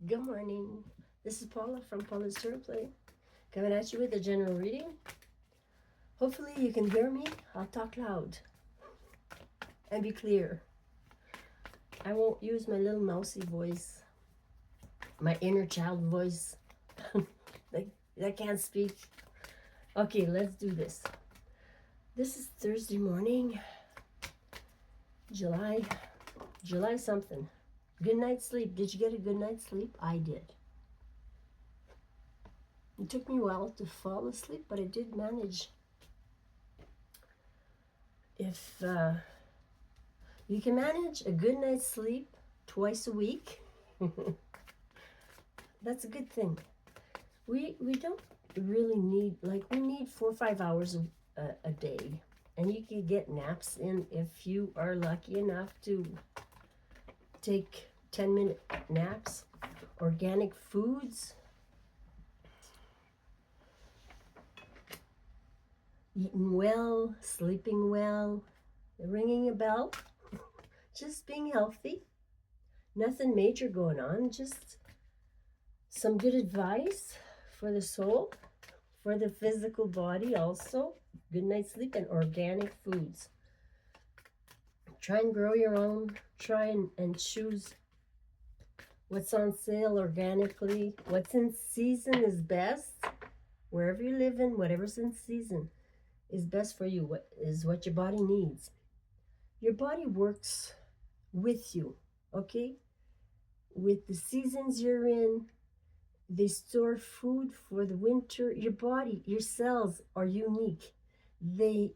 Good morning. This is Paula from Paula's Tarot Play, coming at you with a general reading. Hopefully you can hear me. I'll talk loud and be clear. I won't use my little mousy voice, my inner child voice that can't speak. Okay, let's do this. This is Thursday morning, July something. Good night's sleep. Did you get a good night's sleep? I did. It took me a while to fall asleep, but I did manage. If you can manage a good night's sleep twice a week, that's a good thing. We don't really need, we need 4 or 5 hours a day. And you can get naps in if you are lucky enough to take 10-minute naps. Organic foods, eating well, sleeping well, ringing a bell, just being healthy. Nothing major going on, just some good advice for the soul, for the physical body also. Good night's sleep and organic foods. Try and grow your own. Try and choose what's on sale organically. What's in season is best. Wherever you live in, whatever's in season is best for you. What is what your body needs. Your body works with you, okay? With the seasons you're in, they store food for the winter. Your body, your cells are unique. They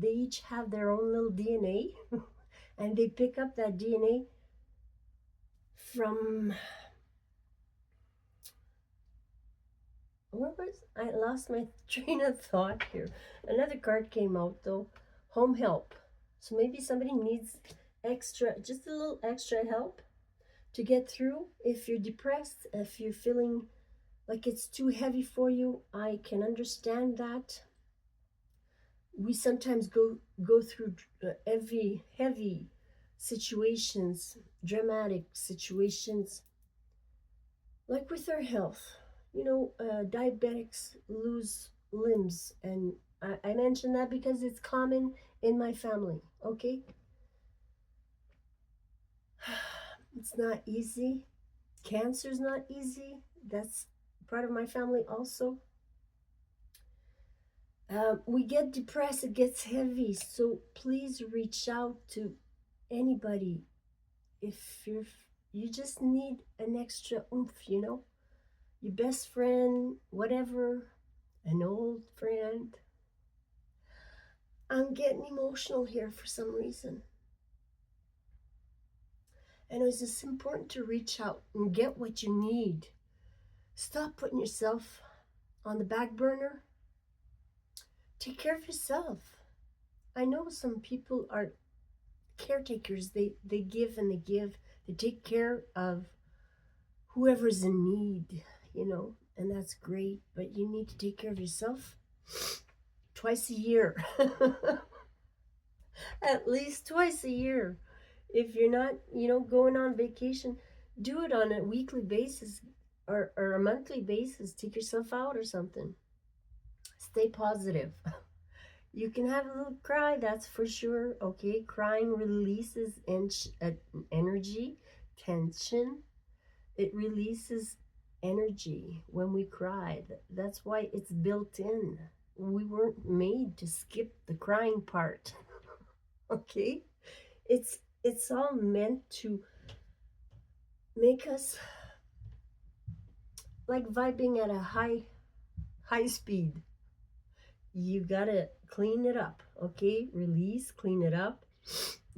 each have their own little DNA and they pick up that DNA from, I lost my train of thought here. Another card came out though, home help. So maybe somebody needs extra, just a little extra help to get through. If you're depressed, if you're feeling like it's too heavy for you, I can understand that. We sometimes go through heavy situations, dramatic situations, like with our health. You know, diabetics lose limbs, and I mention that because it's common in my family, okay? It's not easy. Cancer's not easy. That's part of my family also. We get depressed, it gets heavy, so please reach out to anybody if you just need an extra oomph, you know, your best friend, whatever, an old friend. I'm getting emotional here for some reason. And it's just important to reach out and get what you need. Stop putting yourself on the back burner. Take care of yourself. I know some people are caretakers. They give and they give. They take care of whoever's in need, you know, and that's great. But you need to take care of yourself twice a year. At least twice a year. If you're not, you know, going on vacation, do it on a weekly basis or a monthly basis. Take yourself out or something. Stay positive. You can have a little cry, that's for sure. Okay, crying releases energy, tension. It releases energy when we cry. That's why it's built in. We weren't made to skip the crying part. Okay, it's all meant to make us like vibing at a high speed. You gotta clean it up, okay? Release, clean it up,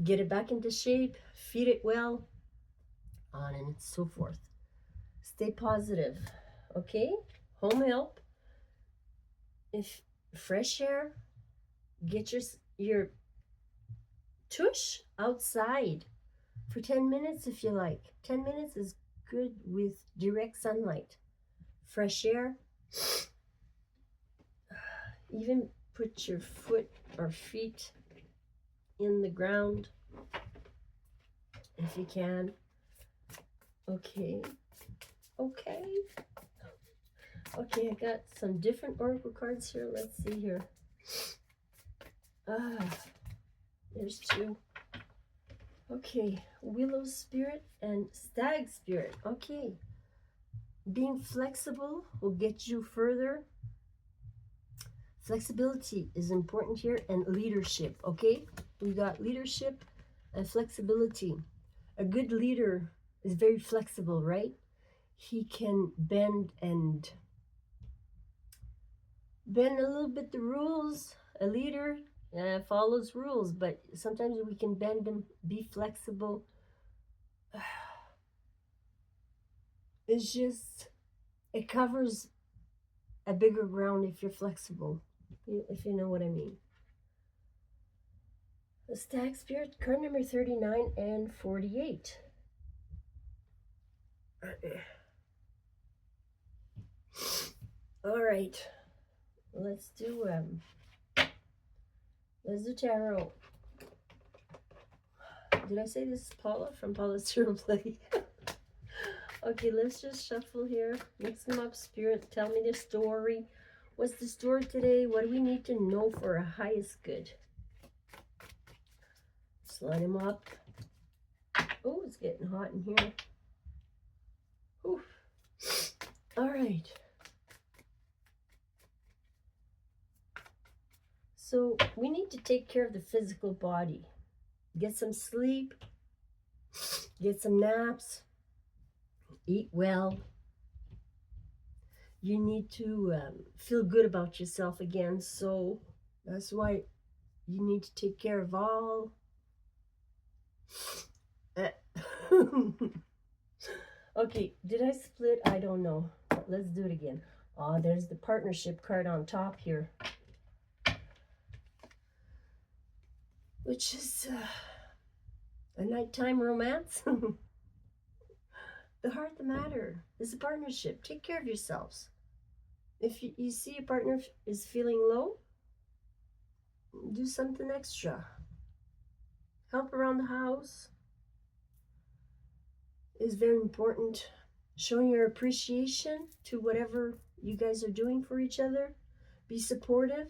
get it back into shape, feed it well, on and so forth. Stay positive, okay? Home help. If fresh air, get your tush outside for 10 minutes if you like. 10 minutes is good with direct sunlight. Fresh air. Even put your foot or feet in the ground if you can. Okay. Okay. Okay, I got some different oracle cards here. Let's see here. There's two. Okay, Willow Spirit and Stag Spirit. Okay. Being flexible will get you further. Flexibility is important here, and leadership, okay? We got leadership and flexibility. A good leader is very flexible, right? He can bend a little bit the rules. A leader follows rules, but sometimes we can bend them, be flexible. It's just, it covers a bigger ground if you're flexible, if you know what I mean. The Stag Spirit, card number 39 and 48. All right, let's do tarot. Did I say this is Paula from Paula's Tarot Play? Okay, let's just shuffle here. Mix them up, Spirit. Tell me the story. What's the story today? What do we need to know for our highest good? Slide them up. Oh, it's getting hot in here. Oof. All right. So we need to take care of the physical body. Get some sleep. Get some naps. Eat well. You need to feel good about yourself again. So that's why you need to take care of all. Okay, did I split? I don't know. Let's do it again. Oh, there's the partnership card on top here, which is a nighttime romance. The heart, the matter is a partnership. Take care of yourselves. If you see a partner is feeling low, do something extra. Help around the house is very important. Showing your appreciation to whatever you guys are doing for each other. Be supportive.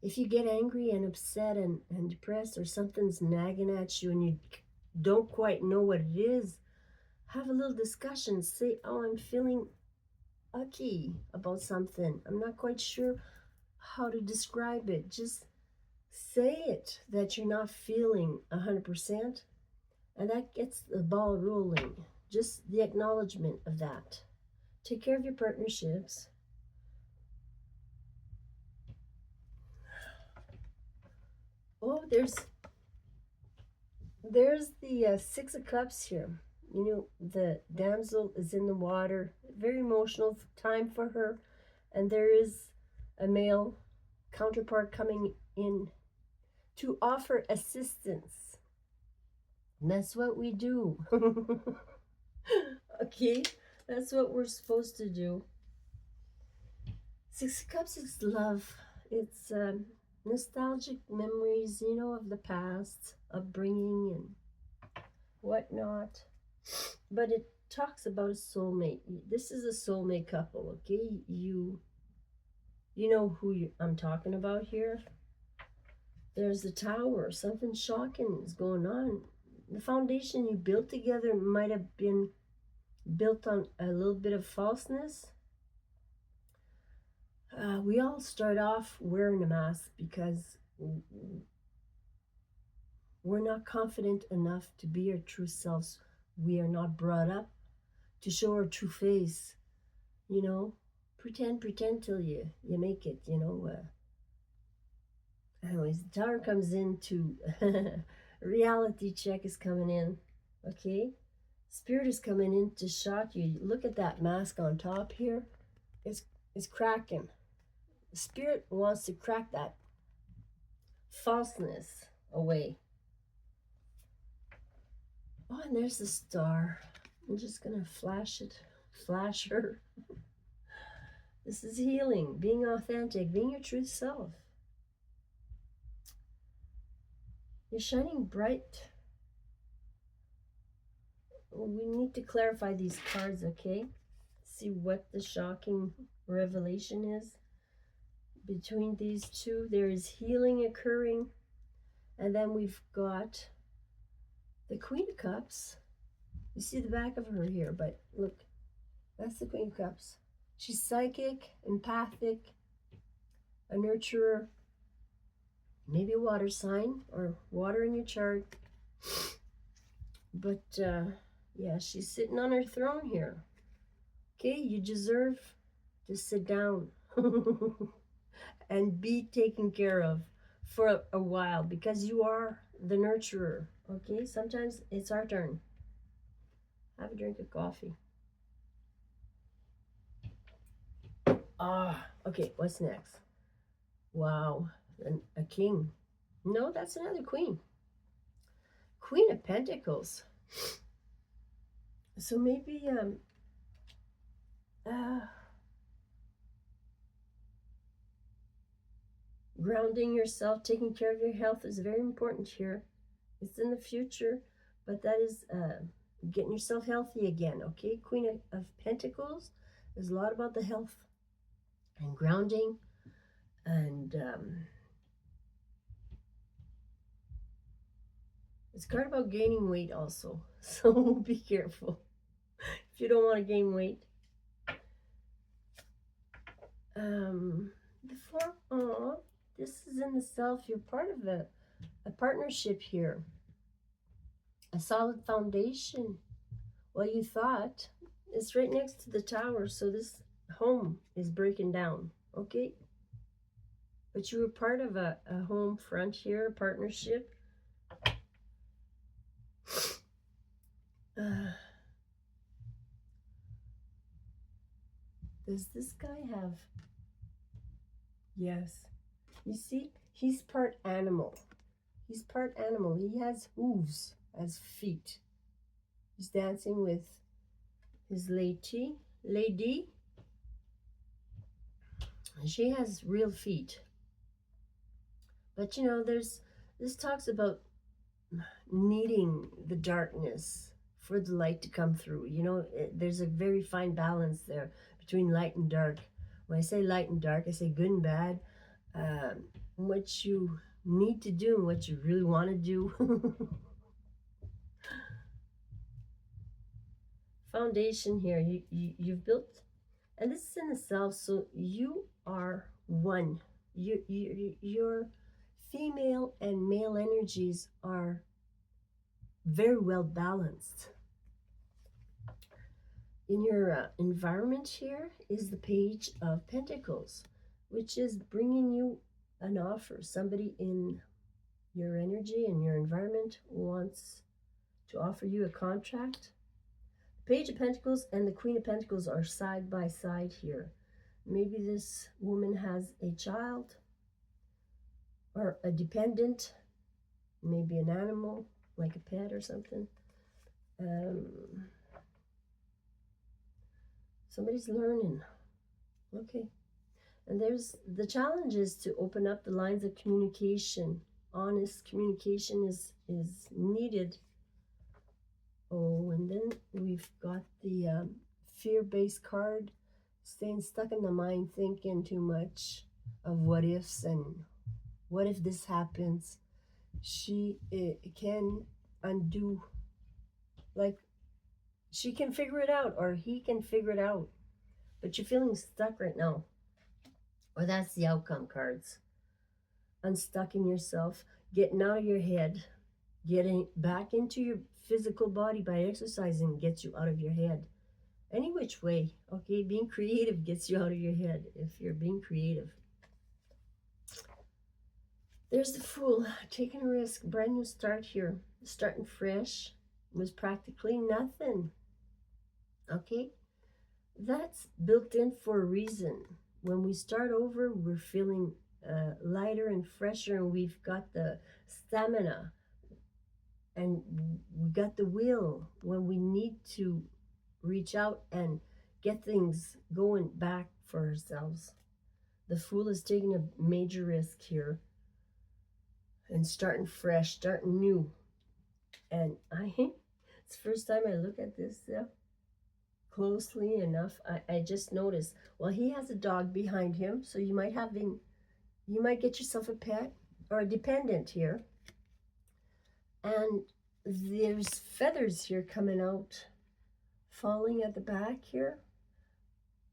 If you get angry and upset and depressed, or something's nagging at you and you don't quite know what it is, have a little discussion. Say, oh, I'm feeling icky about something. I'm not quite sure how to describe it. Just say it, that you're not feeling 100%, and that gets the ball rolling. Just the acknowledgement of that. Take care of your partnerships. Oh, there's the Six of Cups here. You know, the damsel is in the water. Very emotional time for her. And there is a male counterpart coming in to offer assistance. And that's what we do. Okay, that's what we're supposed to do. Six of Cups is love. It's nostalgic memories, you know, of the past, upbringing and whatnot. But it talks about a soulmate. This is a soulmate couple, okay? You know who I'm talking about here. There's the Tower. Something shocking is going on. The foundation you built together might have been built on a little bit of falseness. We all start off wearing a mask because we're not confident enough to be our true selves. We are not brought up to show our true face. You know, pretend till you make it, you know. Anyways, the Tower comes into reality check is coming in, okay? Spirit is coming in to shock you. Look at that mask on top here. It's cracking. Spirit wants to crack that falseness away. Oh, and there's the star. I'm just gonna flash her. This is healing, being authentic, being your true self. You're shining bright. we need to clarify these cards, okay? See what the shocking revelation is. Between these two, there is healing occurring. And then we've got the Queen of Cups. You see the back of her here, but look, that's the Queen of Cups. She's psychic, empathic, a nurturer, maybe a water sign or water in your chart. But yeah, she's sitting on her throne here. Okay, you deserve to sit down and be taken care of for a while because you are the nurturer. Okay, sometimes it's our turn. Have a drink of coffee. Okay, what's next? Wow, a king. No, that's another queen. Queen of Pentacles. So maybe grounding yourself, taking care of your health is very important here. It's in the future, but that is getting yourself healthy again, okay? Queen of Pentacles is a lot about the health and grounding, and it's card about gaining weight also, so be careful if you don't want to gain weight. This is in the self. You're part of a partnership here, a solid foundation. Well, you thought it's right next to the tower, so this home is breaking down, okay? But you were part of a home front here, a partnership. Does this guy have? Yes. You see, he's part animal. He's part animal. He has hooves as feet. He's dancing with his lady. She has real feet. But you know, this talks about needing the darkness for the light to come through. You know, there's a very fine balance there between light and dark. When I say light and dark, I say good and bad. What you need to do and what you really want to do. Foundation here, you've built, and this is in the self, so you are one. Your female and male energies are very well balanced. In your environment here is the Page of Pentacles, which is bringing you an offer. Somebody in your energy and your environment wants to offer you a contract. The Page of Pentacles and the Queen of Pentacles are side by side here. Maybe this woman has a child or a dependent, maybe an animal, like a pet or something. Somebody's learning. Okay. And there's the challenge is to open up the lines of communication. Honest communication is needed. Oh, and then we've got the fear-based card, staying stuck in the mind, thinking too much of what ifs and what if this happens. She can undo, like she can figure it out or he can figure it out, but you're feeling stuck right now. Or that's the outcome cards. Unstucking yourself, getting out of your head, getting back into your physical body by exercising gets you out of your head. Any which way, okay? Being creative gets you out of your head if you're being creative. There's the Fool, taking a risk, brand new start here. Starting fresh was practically nothing, okay? That's built in for a reason. When we start over, we're feeling lighter and fresher, and we've got the stamina, and we got the will when we need to reach out and get things going back for ourselves. The Fool is taking a major risk here and starting fresh, starting new. And It's the first time I look at this closely enough. I just noticed. Well, he has a dog behind him, so you might get yourself a pet or a dependent here. And there's feathers here coming out, falling at the back here.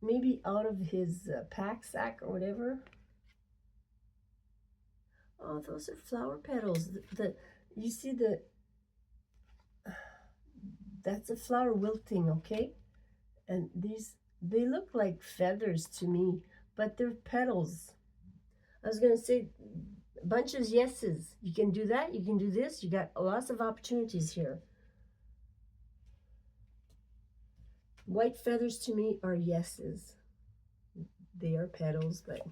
Maybe out of his pack sack or whatever. Oh, those are flower petals. You see that's a flower wilting, okay? And they look like feathers to me, but they're petals. I was gonna say a bunch of yeses. You can do that, you can do this, you got lots of opportunities here. White feathers to me are yeses. They are petals, but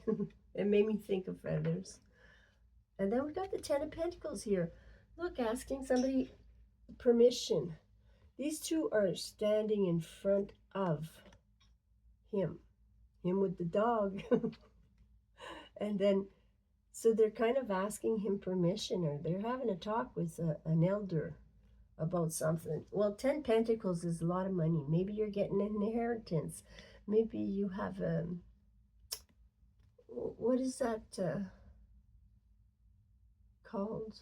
it made me think of feathers. And then we got the Ten of Pentacles here. Look, asking somebody permission. These two are standing in front of him with the dog. And then, so they're kind of asking him permission, or they're having a talk with an elder about something. Well, 10 Pentacles is a lot of money. Maybe you're getting an inheritance. Maybe you have what is that called?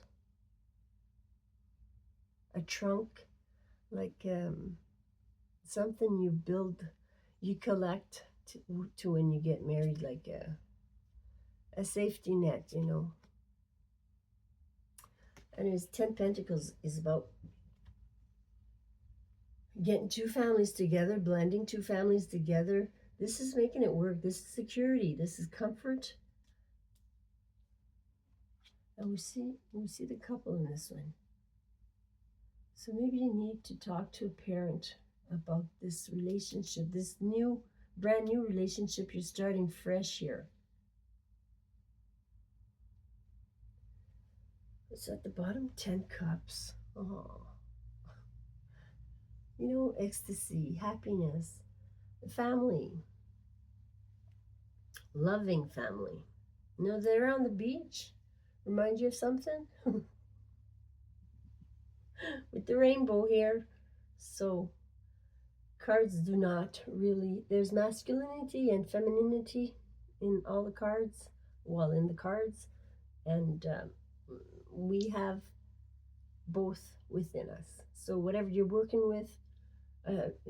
A trunk, like something you build, you collect to when you get married, like a safety net, you know. And his 10 Pentacles is about getting two families together, blending two families together. This is making it work. This is security. This is comfort. And we see the couple in this one. So maybe you need to talk to a parent about this relationship, this brand new relationship you're starting fresh here. It's at the bottom, 10 Cups. Oh. You know, ecstasy, happiness, family, loving family. You know, they're on the beach. Remind you of something? With the rainbow here. So cards do not really, there's masculinity and femininity in all the cards, well, in the cards, and we have both within us. So whatever you're working with,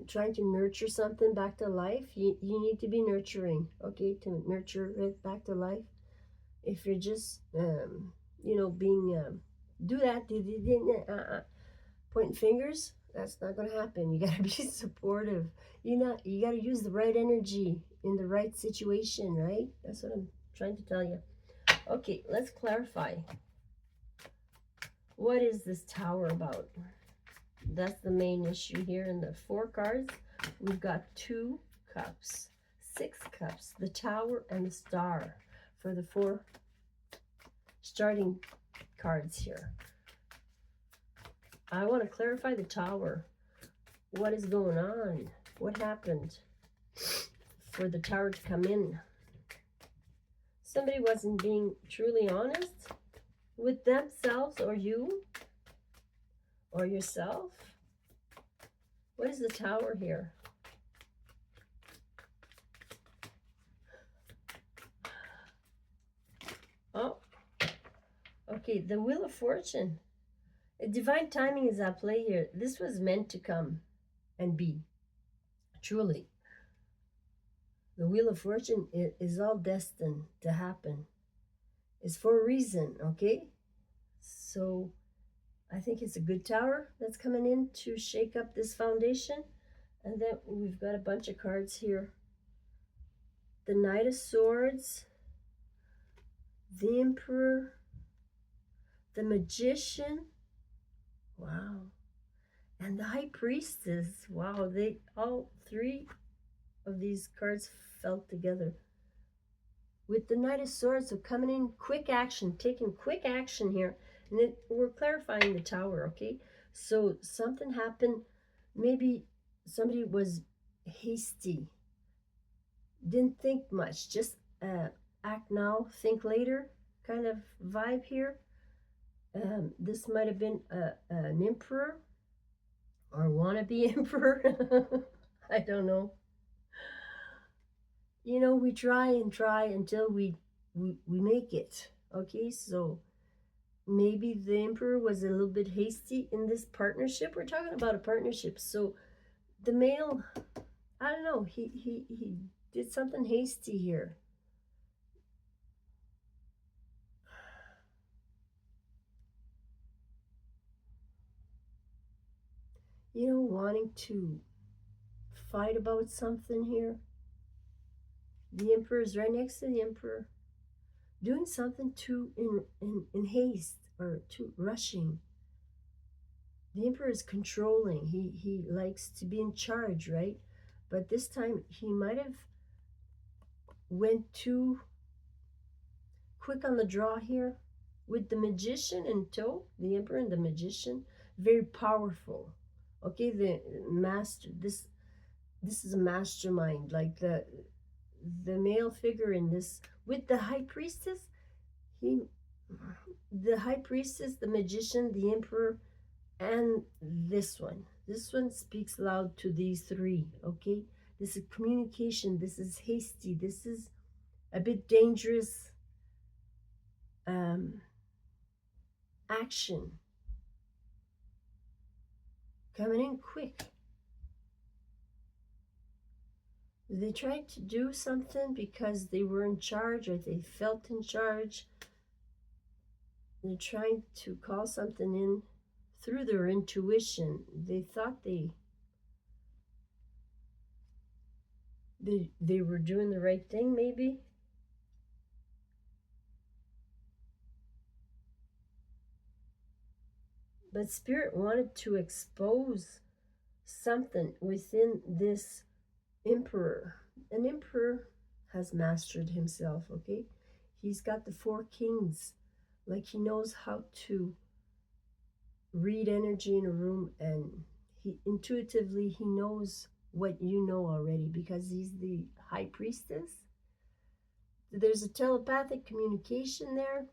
trying to nurture something back to life, you need to be nurturing, okay, to nurture it back to life. If you're just you know, being do that, pointing fingers, that's not going to happen. You got to be supportive. You got to use the right energy in the right situation, right? That's what I'm trying to tell you. Okay, let's clarify. What is this Tower about? That's the main issue here in the 4 cards. We've got 2 Cups, 6 Cups, the Tower, and the Star for the 4 starting cards here. I want to clarify the Tower. What is going on? What happened for the Tower to come in? Somebody wasn't being truly honest with themselves, or you, or yourself. What is the Tower here? Oh, okay, the Wheel of Fortune. Divine timing is at play here. This was meant to come and be, truly. The Wheel of Fortune is all destined to happen. It's for a reason, okay? So I think it's a good Tower that's coming in to shake up this foundation. And then we've got a bunch of cards here. The Knight of Swords, the Emperor, the Magician, wow, and the High Priestess. Wow, all 3 of these cards fell together. With the Knight of Swords, so coming in, quick action, taking quick action here. And then we're clarifying the Tower, okay? So something happened. Maybe somebody was hasty, didn't think much, just act now, think later kind of vibe here. This might have been an emperor, or wannabe emperor. I don't know. You know, we try and try until we make it. Okay, so maybe the emperor was a little bit hasty in this partnership. We're talking about a partnership. So the male, I don't know, he did something hasty here. You know, wanting to fight about something here. The emperor is right next to the emperor, doing something too in haste or too rushing. The emperor is controlling. He likes to be in charge, right? But this time he might have went too quick on the draw here with the magician in tow. The emperor and the magician, very powerful. Okay, the master. This is a mastermind, like the male figure in this with the high priestess. He, the high priestess, the magician, the emperor, and this one speaks loud to these three. Okay, this is communication. This is hasty. This is a bit dangerous action coming in quick. They tried to do something because they were in charge or they felt in charge. They're trying to call something in through their intuition. They thought they were doing the right thing, maybe. But Spirit wanted to expose something within this emperor. An emperor has mastered himself, okay? He's got the 4 kings. Like he knows how to read energy in a room, and he intuitively knows what you know already because he's the high priestess. There's a telepathic communication there,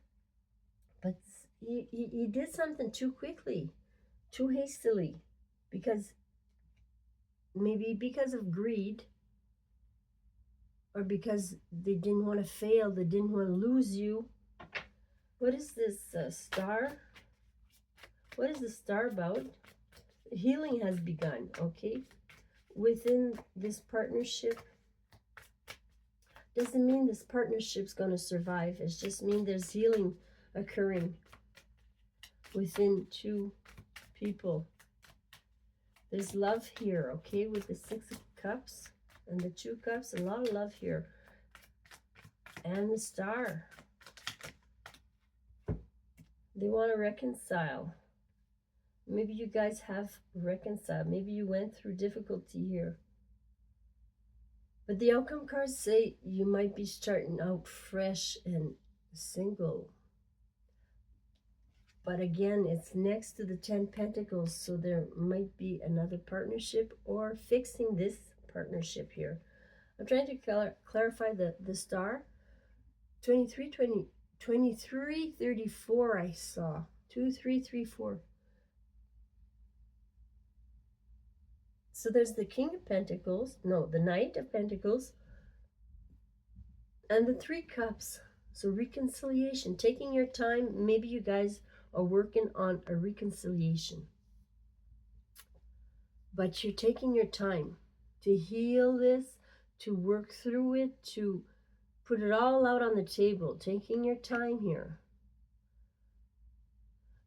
but he did something too quickly, too hastily, because maybe because of greed or because they didn't want to fail, they didn't want to lose you. What is this star? What is the star about? Healing has begun, okay? Within this partnership, doesn't mean this partnership's going to survive. It just means there's healing occurring within 2 people. There's love here, okay, with the 6 of Cups and the 2 Cups. A lot of love here. And the star. They want to reconcile. Maybe you guys have reconciled. Maybe you went through difficulty here. But the outcome cards say you might be starting out fresh and single. But again, it's next to the 10 Pentacles, so there might be another partnership or fixing this partnership here. I'm trying to clarify the star. 23, 34 I saw. 2, 3, 3, 4. So there's the King of Pentacles, no, the Knight of Pentacles, and the 3 Cups. So reconciliation, taking your time. Maybe you guys are working on a reconciliation, but you're taking your time to heal this, to work through it, to put it all out on the table, taking your time here.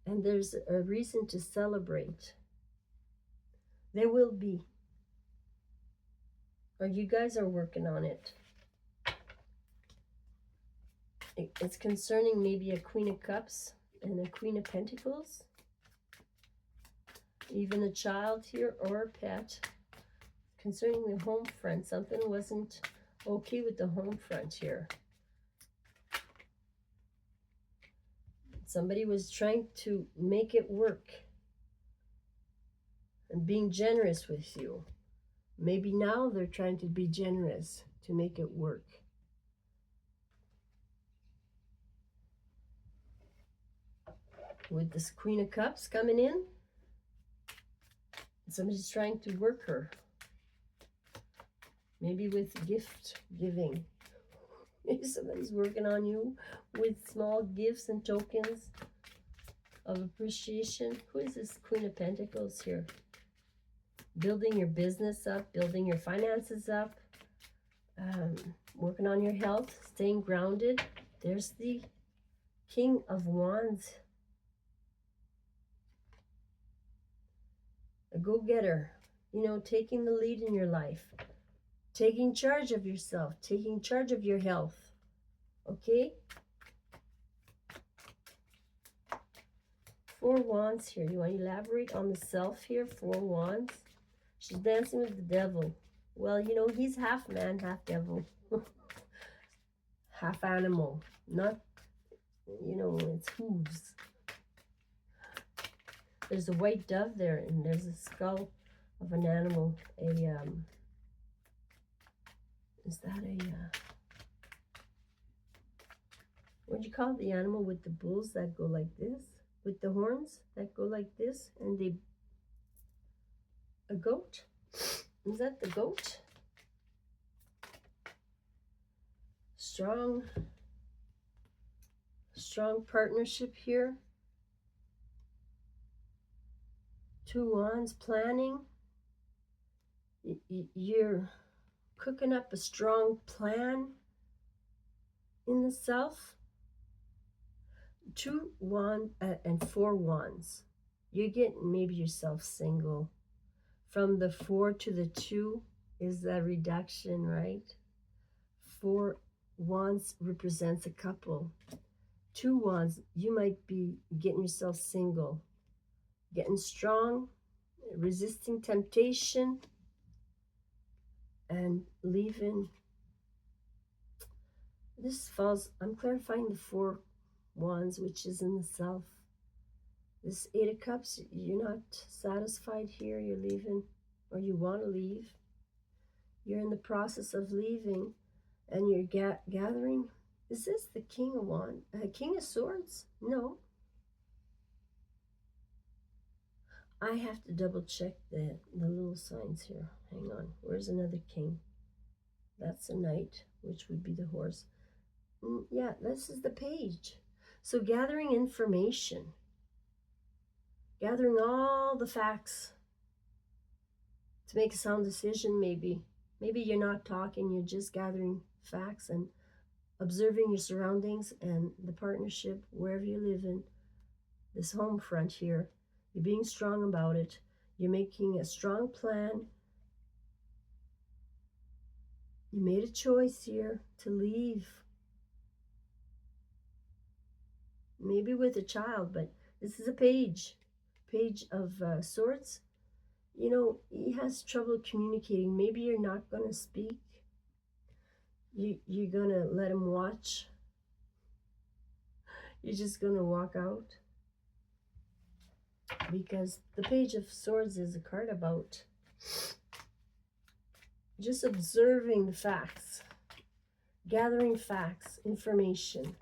And there's a reason to celebrate. There will be. Or you guys are working on it. It's concerning maybe a Queen of Cups and a Queen of Pentacles. Even a child here or a pet. Concerning the home front, something wasn't okay with the home front here. Somebody was trying to make it work and being generous with you. Maybe now they're trying to be generous to make it work. With this Queen of Cups coming in, Somebody's trying to work her. Maybe with gift giving. Maybe somebody's working on you with small gifts and tokens of appreciation. Who is this Queen of Pentacles here? Building your business up, building your finances up, working on your health, staying grounded. There's the King of Wands. A go-getter, you know, taking the lead in your life, taking charge of yourself, taking charge of your health, okay? 4 Wands here. You want to elaborate on the self here? 4 Wands. She's dancing with the devil. Well, you know, he's half man, half devil. Half animal. Not, you know, it's hooves. There's a white dove there, and there's a skull of an animal. Is that what do you call the animal with the bulls that go like this? With the horns that go like this, and a goat? Is that the goat? Strong partnership here. 2 Wands, planning. You're cooking up a strong plan in the self. 2 Wands and 4 Wands. You're getting maybe yourself single. From the 4 to the 2 is that reduction, right? 4 Wands represents a couple. 2 Wands, you might be getting yourself single, getting strong, resisting temptation, and leaving. This falls, I'm clarifying the 4 Wands, which is in the self. This 8 of Cups, you're not satisfied here, you're leaving, or you want to leave. You're in the process of leaving, and you're gathering. Is this the King of Wands? King of Swords? No. I have to double check the little signs here. Hang on. Where's another king? That's a knight, which would be the horse. Yeah, this is the page. So gathering information. Gathering all the facts to make a sound decision, maybe. Maybe you're not talking, you're just gathering facts and observing your surroundings and the partnership wherever you live in. This home front here. You're being strong about it. You're making a strong plan. You made a choice here to leave. Maybe with a child, but this is a page of swords. You know, he has trouble communicating. Maybe you're not going to speak. You're going to let him watch. You're just going to walk out. Because the Page of Swords is a card about just observing the facts, gathering facts, information.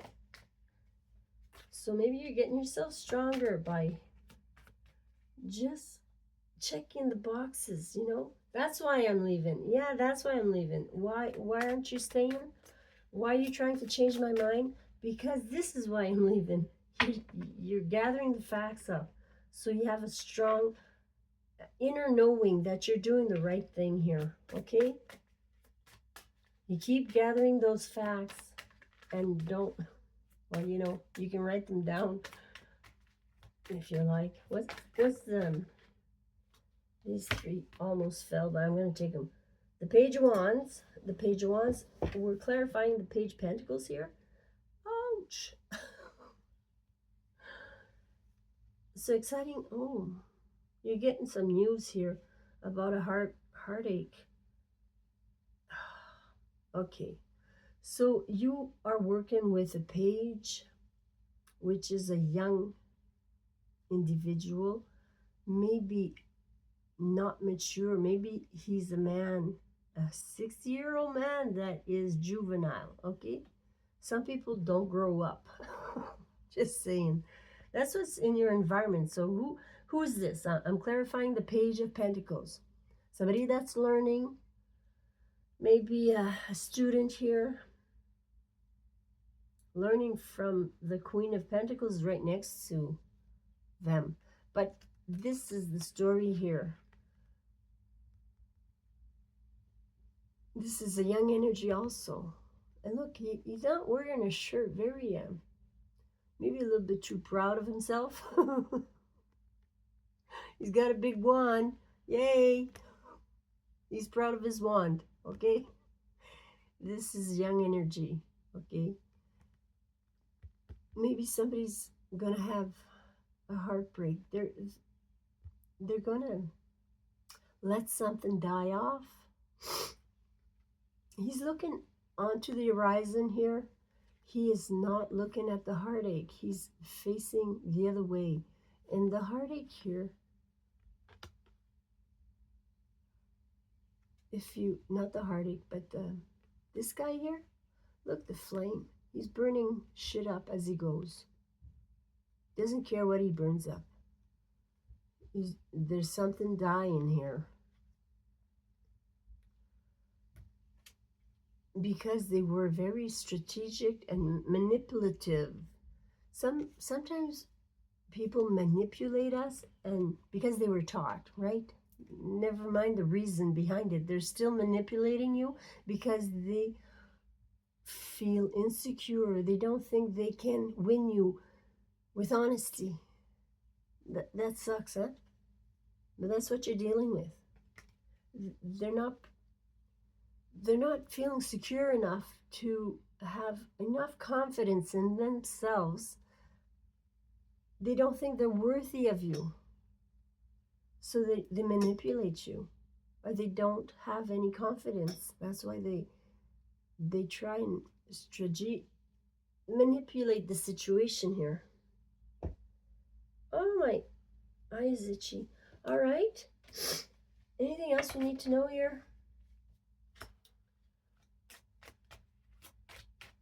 So maybe you're getting yourself stronger by just checking the boxes, you know. That's why I'm leaving. Yeah, that's why I'm leaving. Why aren't you staying? Why are you trying to change my mind? Because this is why I'm leaving. You're gathering the facts up. So you have a strong inner knowing that you're doing the right thing here, okay? You keep gathering those facts and don't, well, you know, you can write them down if you like. What's these 3 almost fell, but I'm going to take them. The Page of Wands, we're clarifying the Page of Pentacles here. Ouch. So exciting. Oh, you're getting some news here about a heartache. Okay, so you are working with a page, which is a young individual, maybe not mature. Maybe he's a man, a 60-year-old man that is juvenile, okay? Some people don't grow up. Just saying. That's what's in your environment. So Who is this? I'm clarifying the Page of Pentacles. Somebody that's learning, maybe a student here, learning from the Queen of Pentacles right next to them. But this is the story here. This is a young energy also. And look, he's not wearing a shirt. Very, maybe a little bit too proud of himself. He's got a big wand. Yay! He's proud of his wand, okay? This is young energy, okay? Maybe somebody's gonna have a heartbreak. They're gonna let something die off. He's looking onto the horizon here. He is not looking at the heartache. He's facing the other way. And the heartache here, not the heartache, but this guy here, look, the flame. He's burning shit up as he goes. Doesn't care what he burns up. There's something dying here. Because they were very strategic and manipulative. Sometimes people manipulate us, and because they were taught, right? Never mind the reason behind it. They're still manipulating you because they feel insecure. They don't think they can win you with honesty. That sucks, huh? But that's what you're dealing with. They're not feeling secure enough to have enough confidence in themselves. They don't think they're worthy of you. So they manipulate you. Or they don't have any confidence. That's why they try and manipulate the situation here. Oh, my eye is itchy. All right. Anything else we need to know here?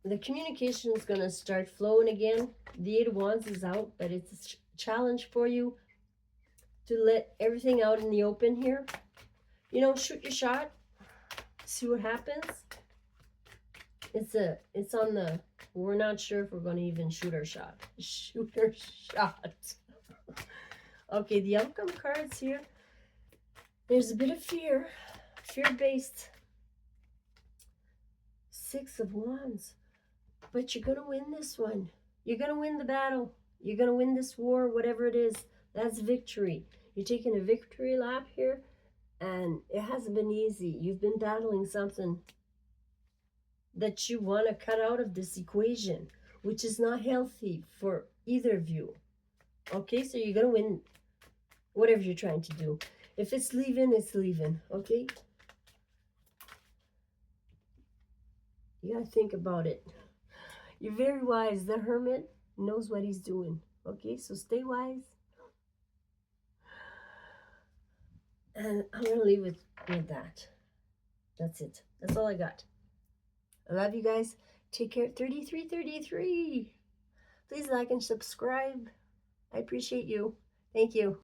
The communication is going to start flowing again. The Eight of Wands is out, but it's a challenge for you to let everything out in the open here. You know, shoot your shot. See what happens. It's on the, we're not sure if we're going to even shoot our shot. Shoot our shot. Okay, the outcome cards here. There's a bit of fear. Fear-based. Six of Wands. But you're going to win this one. You're going to win the battle. You're going to win this war, whatever it is. That's victory. You're taking a victory lap here, and it hasn't been easy. You've been battling something that you want to cut out of this equation, which is not healthy for either of you. Okay, so you're going to win whatever you're trying to do. If it's leaving, it's leaving, okay? You got to think about it. You're very wise. The Hermit knows what he's doing. Okay, so stay wise. And I'm going to leave with that. That's it. That's all I got. I love you guys. Take care. 3333. Please like and subscribe. I appreciate you. Thank you.